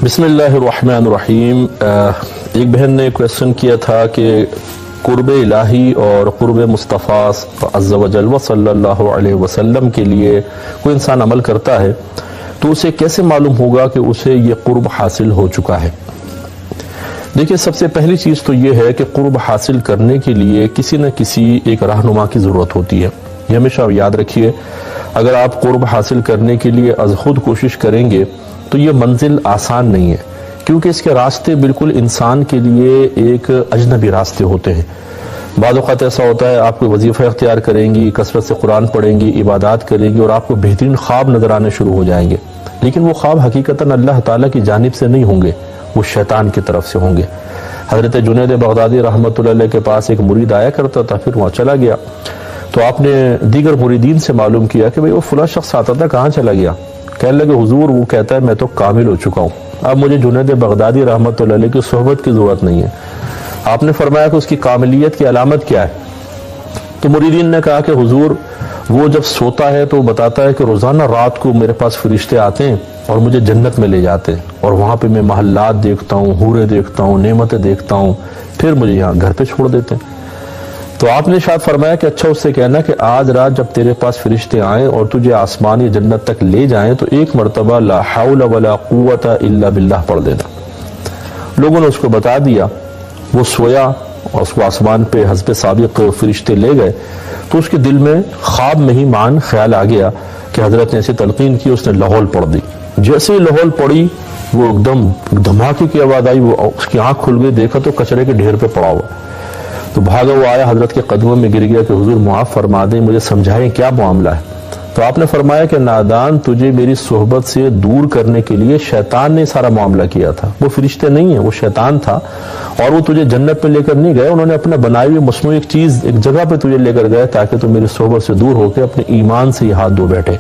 بسم اللہ الرحمن الرحیم۔ ایک بہن نے کویسچن کیا تھا کہ قرب الہی اور قرب مصطفیٰ عز و جل و صلی اللہ علیہ وسلم کے لیے کوئی انسان عمل کرتا ہے تو اسے کیسے معلوم ہوگا کہ اسے یہ قرب حاصل ہو چکا ہے؟ دیکھیں، سب سے پہلی چیز تو یہ ہے کہ قرب حاصل کرنے کے لیے کسی نہ کسی ایک رہنما کی ضرورت ہوتی ہے۔ یہ ہمیشہ یاد رکھیے، اگر آپ قرب حاصل کرنے کے لیے از خود کوشش کریں گے تو یہ منزل آسان نہیں ہے، کیونکہ اس کے راستے بالکل انسان کے لیے ایک اجنبی راستے ہوتے ہیں۔ بعض اوقات ایسا ہوتا ہے آپ کو وظیفہ اختیار کریں گی، کثرت سے قرآن پڑھیں گی، عبادات کریں گی اور آپ کو بہترین خواب نظر آنے شروع ہو جائیں گے، لیکن وہ خواب حقیقتاً اللہ تعالیٰ کی جانب سے نہیں ہوں گے، وہ شیطان کی طرف سے ہوں گے۔ حضرت جنید بغدادی رحمۃ اللہ علیہ کے پاس ایک مرید آیا کرتا تھا، پھر وہاں چلا گیا تو آپ نے دیگر مریدین سے معلوم کیا کہ بھئی وہ فلاں شخص آتا تھا، کہاں چلا گیا؟ کہنے لگے حضور وہ کہتا ہے میں تو کامل ہو چکا ہوں، اب مجھے جنید بغدادی رحمۃ اللہ علیہ کی صحبت کی ضرورت نہیں ہے۔ آپ نے فرمایا کہ اس کی کاملیت کی علامت کیا ہے؟ تو مریدین نے کہا کہ حضور وہ جب سوتا ہے تو بتاتا ہے کہ روزانہ رات کو میرے پاس فرشتے آتے ہیں اور مجھے جنت میں لے جاتے ہیں، اور وہاں پہ میں محلات دیکھتا ہوں، حوریں دیکھتا ہوں، نعمتیں دیکھتا ہوں، پھر مجھے یہاں گھر پہ چھوڑ دیتے ہیں۔ تو آپ نے شاید فرمایا کہ اچھا اس سے کہنا کہ آج رات جب تیرے پاس فرشتے آئیں اور تجھے آسمان یا جنت تک لے جائیں تو ایک مرتبہ لا حول ولا قوت الا باللہ پڑھ دینا۔ لوگوں نے اس کو بتا دیا، وہ سویا اور اس کو آسمان پہ حسب سابق فرشتے لے گئے تو اس کے دل میں خواب میں ہی مان خیال آ گیا کہ حضرت نے ایسی تلقین کی، اس نے لاہور پڑھ دی۔ جیسے ہی لاہور پڑھی وہ ایک دم دھماکے کی آواز آئی، وہ اس کی آنکھ کھل گئی، دیکھا تو کچرے کے ڈھیر پہ پڑا ہوا، تو بھاگا وہ آیا، حضرت کے قدموں میں گر گیا کہ حضور معاف فرما دیں، مجھے سمجھائیں کیا معاملہ ہے؟ تو آپ نے فرمایا کہ نادان، تجھے میری صحبت سے دور کرنے کے لیے شیطان نے سارا معاملہ کیا تھا، وہ فرشتے نہیں ہیں، وہ شیطان تھا، اور وہ تجھے جنت پہ لے کر نہیں گئے، انہوں نے اپنا بنائی ہوئی مصنوعی ایک چیز ایک جگہ پہ تجھے لے کر گئے تاکہ تو میری صحبت سے دور ہو کے اپنے ایمان سے یہ ہاتھ دھو بیٹھے۔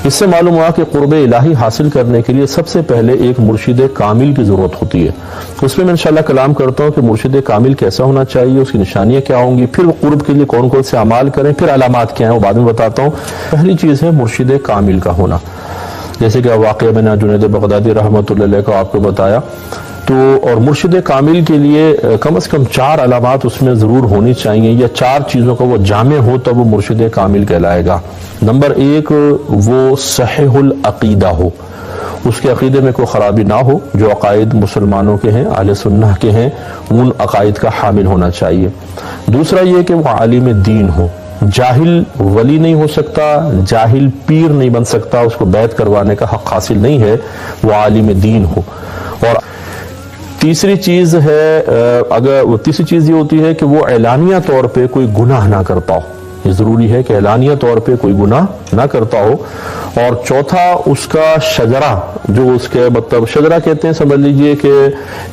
اس سے معلوم ہوا کہ قرب الہی حاصل کرنے کے لیے سب سے پہلے ایک مرشد کامل کی ضرورت ہوتی ہے۔ اس میں انشاءاللہ کلام کرتا ہوں کہ مرشد کامل کیسا ہونا چاہیے، اس کی نشانیاں کیا ہوں گی، پھر وہ قرب کے لیے کون کون سے اعمال کریں، پھر علامات کیا ہیں وہ بعد میں بتاتا ہوں۔ پہلی چیز ہے مرشد کامل کا ہونا، جیسے کہ واقعہ میں نے جنید بغدادی رحمۃ اللہ علیہ کو آپ کو بتایا۔ تو اور مرشد کامل کے لیے کم از کم 4 علامات اس میں ضرور ہونی چاہیے، یا 4 چیزوں کا وہ جامع ہو تب وہ مرشد کامل کہلائے گا۔ نمبر 1، وہ صحیح العقیدہ ہو، اس کے عقیدے میں کوئی خرابی نہ ہو، جو عقائد مسلمانوں کے ہیں، اہل سنہ کے ہیں، ان عقائد کا حامل ہونا چاہیے۔ دوسرا یہ کہ وہ عالم دین ہو، جاہل ولی نہیں ہو سکتا، جاہل پیر نہیں بن سکتا، اس کو بیعت کروانے کا حق حاصل نہیں ہے، وہ عالم دین ہو۔ اور تیسری چیز یہ ہوتی ہے کہ وہ اعلانیہ طور پہ کوئی گناہ نہ کرتا ہو، یہ ضروری ہے کہ اعلانیہ طور پہ کوئی گناہ نہ کرتا ہو۔ اور چوتھا، اس کا شجرہ، جو اس کے مطلب شجرہ کہتے ہیں، سمجھ لیجئے کہ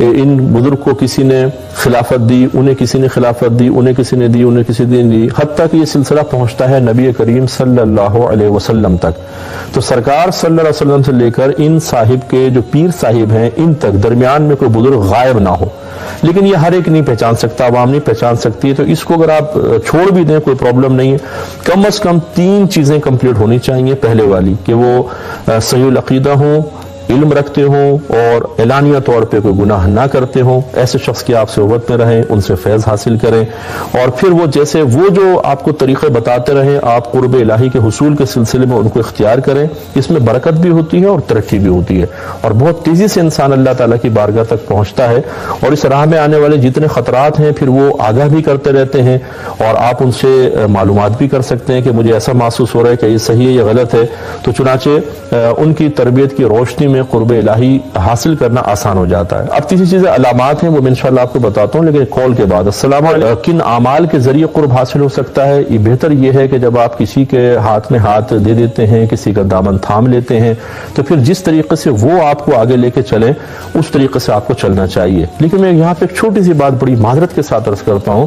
ان بزرگ کو کسی نے خلافت دی، انہیں کسی نے خلافت دی، انہیں کسی نے دی، انہیں کسی نے دی، حتیٰ کہ یہ سلسلہ پہنچتا ہے نبی کریم صلی اللہ علیہ وسلم تک۔ تو سرکار صلی اللہ علیہ وسلم سے لے کر ان صاحب کے جو پیر صاحب ہیں ان تک درمیان میں کوئی بزرگ غائب نہ ہو، لیکن یہ ہر ایک نہیں پہچان سکتا، عوام نہیں پہچان سکتی ہے، تو اس کو اگر آپ چھوڑ بھی دیں کوئی پرابلم نہیں ہے۔ کم از کم 3 چیزیں کمپلیٹ ہونی چاہیے۔ پہلے والی کہ وہ صحیح العقیدہ ہوں، علم رکھتے ہوں، اور اعلانیہ طور پہ کوئی گناہ نہ کرتے ہوں، ایسے شخص کی آپ صحبت میں رہیں، ان سے فیض حاصل کریں، اور پھر وہ جیسے وہ جو آپ کو طریقے بتاتے رہیں، آپ قرب الہی کے حصول کے سلسلے میں ان کو اختیار کریں۔ اس میں برکت بھی ہوتی ہے اور ترقی بھی ہوتی ہے، اور بہت تیزی سے انسان اللہ تعالیٰ کی بارگاہ تک پہنچتا ہے، اور اس راہ میں آنے والے جتنے خطرات ہیں پھر وہ آگاہ بھی کرتے رہتے ہیں، اور آپ ان سے معلومات بھی کر سکتے ہیں کہ مجھے ایسا محسوس ہو رہا ہے کہ یہ صحیح ہے، یہ غلط ہے، تو چنانچہ ان کی تربیت کی روشنی میں قرب الہی حاصل کرنا آسان ہو جاتا ہے۔ اب تیسری چیزیں علامات ہیں، وہ میں انشاءاللہ آپ کو بتاتا ہوں، لیکن کال کے بعد۔ السلام علیکم۔ کن اعمال کے ذریعے قرب حاصل ہو سکتا ہے؟ یہ بہتر یہ ہے کہ جب آپ کسی کے ہاتھ میں ہاتھ دے دیتے ہیں، کسی کا دامن تھام لیتے ہیں، تو پھر جس طریقے سے وہ آپ کو آگے لے کے چلیں اس طریقے سے آپ کو چلنا چاہیے۔ لیکن میں یہاں پہ ایک چھوٹی سی بات بڑی معذرت کے ساتھ عرض کرتا ہوں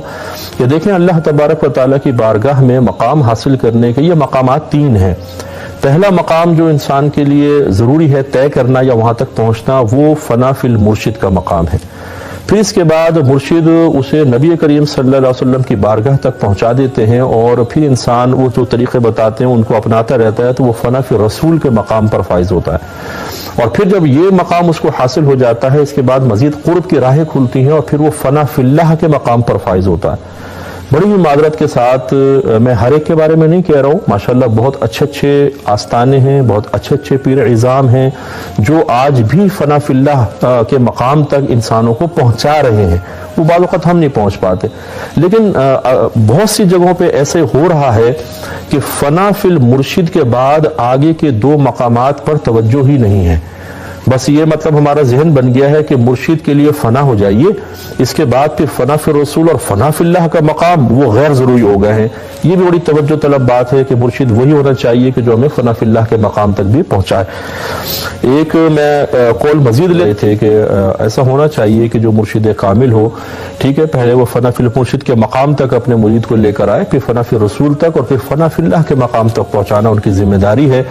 کہ دیکھیں، اللہ تبارک و تعالیٰ کی بارگاہ میں مقام حاصل کرنے کے یہ مقامات 3 ہیں۔ پہلا مقام جو انسان کے لیے ضروری ہے طے کرنا یا وہاں تک پہنچنا، وہ فنا فی المرشد کا مقام ہے۔ پھر اس کے بعد مرشد اسے نبی کریم صلی اللہ علیہ وسلم کی بارگاہ تک پہنچا دیتے ہیں، اور پھر انسان وہ جو طریقے بتاتے ہیں ان کو اپناتا رہتا ہے، تو وہ فنا فی رسول کے مقام پر فائز ہوتا ہے۔ اور پھر جب یہ مقام اس کو حاصل ہو جاتا ہے، اس کے بعد مزید قرب کی راہیں کھلتی ہیں اور پھر وہ فنا فی اللہ کے مقام پر فائز ہوتا ہے۔ بڑی ہی معذرت کے ساتھ میں ہر ایک کے بارے میں نہیں کہہ رہا ہوں، ماشاءاللہ بہت اچھے اچھے آستانے ہیں، بہت اچھے اچھے پیر عظام ہیں جو آج بھی فنا فی اللہ کے مقام تک انسانوں کو پہنچا رہے ہیں۔ وہ بعض اوقات ہم نہیں پہنچ پاتے، لیکن بہت سی جگہوں پہ ایسے ہو رہا ہے کہ فنا فی المرشد کے بعد آگے کے دو مقامات پر توجہ ہی نہیں ہے۔ بس یہ مطلب ہمارا ذہن بن گیا ہے کہ مرشد کے لیے فنا ہو جائیے، اس کے بعد پھر فنا فی الرسول اور فنا فی اللہ کا مقام وہ غیر ضروری ہو گئے ہیں۔ یہ بھی بڑی توجہ طلب بات ہے کہ مرشد وہی ہونا چاہیے کہ جو ہمیں فنا فی اللہ کے مقام تک بھی پہنچائے۔ ایک میں قول مزید لے تھے کہ ایسا ہونا چاہیے کہ جو مرشد کامل ہو، ٹھیک ہے، پہلے وہ فنا فی المرشد کے مقام تک اپنے مرید کو لے کر آئے، پھر فنا فی الرسول تک اور پھر فنا فی اللہ کے مقام تک پہنچانا ان کی ذمہ داری ہے۔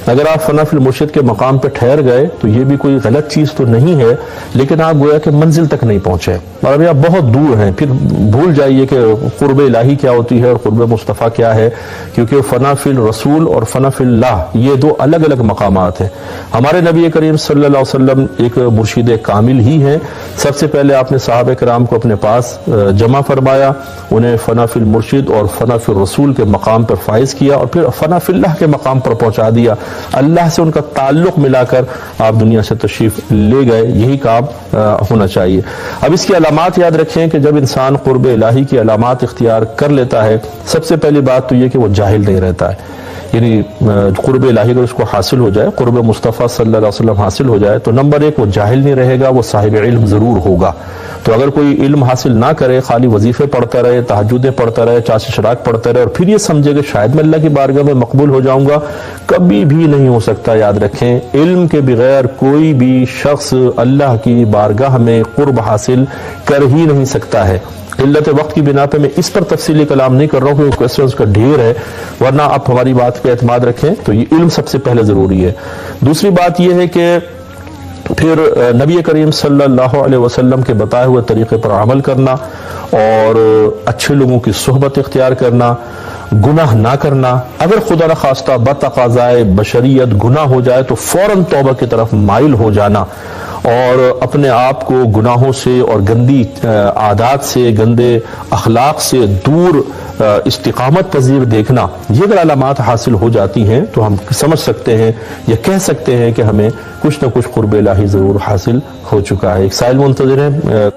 اگر آپ فنا فی المرشد کے مقام پہ ٹھہر گئے تو یہ بھی کوئی غلط چیز تو نہیں ہے، لیکن آپ گویا کہ منزل تک نہیں پہنچے اور ابھی آپ بہت دور ہیں۔ پھر بھول جائیے کہ قرب الہی کیا ہوتی ہے اور قرب مصطفیٰ کیا ہے، کیونکہ فنا فی الرسول اور فنا فی اللہ یہ دو الگ الگ مقامات ہیں۔ ہمارے نبی کریم صلی اللہ علیہ وسلم ایک مرشد کامل ہی ہیں۔ سب سے پہلے آپ نے صحابہ کرام کو اپنے پاس جمع فرمایا، انہیں فنا فی المرشد اور فنا فی الرسول کے مقام پر فائز کیا اور پھر فنا فی اللہ کے مقام پر پہنچا دیا۔ اللہ سے ان کا تعلق ملا کر آپ دنیا سے تشریف لے گئے، یہی کام ہونا چاہیے۔ اب اس کی علامات یاد رکھیں کہ جب انسان قرب الہی کی علامات اختیار کر لیتا ہے، سب سے پہلی بات تو یہ کہ وہ جاہل نہیں رہتا ہے۔ یعنی قرب الہی اگر اس کو حاصل ہو جائے، قرب مصطفیٰ صلی اللہ علیہ وسلم حاصل ہو جائے تو نمبر ایک وہ جاہل نہیں رہے گا، وہ صاحب علم ضرور ہوگا۔ تو اگر کوئی علم حاصل نہ کرے، خالی وظیفے پڑھتا رہے، تہجدیں پڑھتا رہے، چاش شراک پڑھتا رہے اور پھر یہ سمجھے کہ شاید میں اللہ کی بارگاہ میں مقبول ہو جاؤں گا، کبھی بھی نہیں ہو سکتا۔ یاد رکھیں، علم کے بغیر کوئی بھی شخص اللہ کی بارگاہ میں قرب حاصل کر ہی نہیں سکتا ہے۔ قلت وقت کی بنا پہ میں اس پر تفصیلی کلام نہیں کر رہا ہوں کیونکہ کویسچنز کا ڈھیر ہے، ورنہ آپ ہماری بات پہ اعتماد رکھیں تو یہ علم سب سے پہلے ضروری ہے۔ دوسری بات یہ ہے کہ پھر نبی کریم صلی اللہ علیہ وسلم کے بتائے ہوئے طریقے پر عمل کرنا اور اچھے لوگوں کی صحبت اختیار کرنا، گناہ نہ کرنا۔ اگر خدا نخواستہ بتقاضائے بشریت گناہ ہو جائے تو فوراً توبہ کی طرف مائل ہو جانا اور اپنے آپ کو گناہوں سے اور گندی عادات سے، گندے اخلاق سے دور استقامت پذیر دیکھنا، یہ اگر علامات حاصل ہو جاتی ہیں تو ہم سمجھ سکتے ہیں یا کہہ سکتے ہیں کہ ہمیں کچھ نہ کچھ قرب الہی ضرور حاصل ہو چکا ہے۔ ایک سائل منتظر ہے،